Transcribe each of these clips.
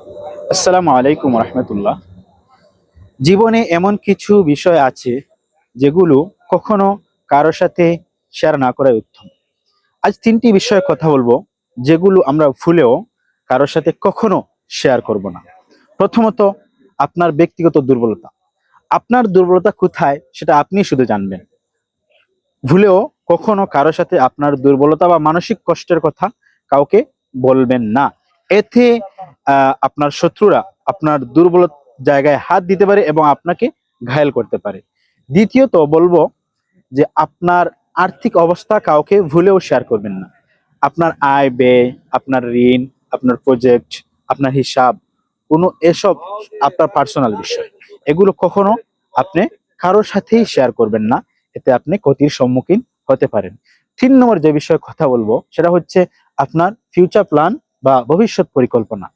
আসসালামু আলাইকুম রহমতুল্লাহ। জীবনে এমন কিছু বিষয় আছে যেগুলো কখনো কারোর সাথে শেয়ার না করাই উত্তম। আজ তিনটি বিষয়ে কথা বলবো যেগুলো আমরা ভুলেও কারোর সাথে কখনো শেয়ার করব না। প্রথমত, আপনার ব্যক্তিগত দুর্বলতা। আপনার দুর্বলতা কোথায় সেটা আপনি শুধু জানবেন। ভুলেও কখনো কারোর সাথে আপনার দুর্বলতা বা মানসিক কষ্টের কথা কাউকে বলবেন না। এতে আপনার শত্রুরা আপনার দুর্বল জায়গায় হাত দিতে পারে এবং আপনাকে ঘায়েল করতে পারে। দ্বিতীয়ত বলবো যে আপনার আর্থিক অবস্থা কাউকে ভুলেও শেয়ার করবেন না। আপনার আয় ব্যয়, আপনার ঋণ, আপনার প্রজেক্ট, আপনার হিসাব, কোনো এসব আপনার পার্সোনাল বিষয়, এগুলো কখনো আপনি কারোর সাথেই শেয়ার করবেন না। এতে আপনি ক্ষতির সম্মুখীন হতে পারেন। 3 নম্বর যে বিষয়ে কথা বলবো সেটা হচ্ছে আপনার ফিউচার প্ল্যান বা ভবিষ্যৎ পরিকল্পনা।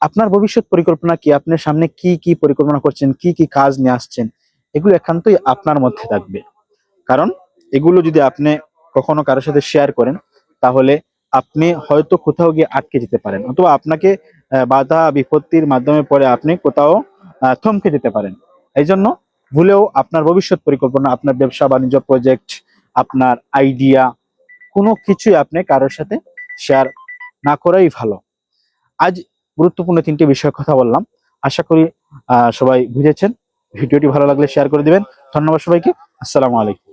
আপনার ভবিষ্যৎ পরিকল্পনা কি? আপনার সামনে কি কি পরিকল্পনা করছেন, কি কি কাজ নিয়ে আসছেন, এগুলো একান্তই আপনার মধ্যে থাকবে। কারণ এগুলো যদি আপনি কখনো কারোর সাথে শেয়ার করেন, তাহলে আপনি হয়তো কোথাও গিয়ে আটকে যেতে পারেন, অথবা আপনাকে বাধা বিপত্তির মাধ্যমে পরে আপনি কোথাও থমকে যেতে পারেন। এই জন্য ভুলেও আপনার ভবিষ্যৎ পরিকল্পনা, আপনার ব্যবসা বাণিজ্য প্রজেক্ট, আপনার আইডিয়া, কোনো কিছুই আপনি কারোর সাথে শেয়ার না করাই ভালো। আজ গুরুত্বপূর্ণ 3টি বিষয়ে কথা বললাম। আশা করি সবাই বুঝেছেন। ভিডিওটি ভালো লাগলে শেয়ার করে দিবেন। ধন্যবাদ সবাইকে। আসসালামু আলাইকুম।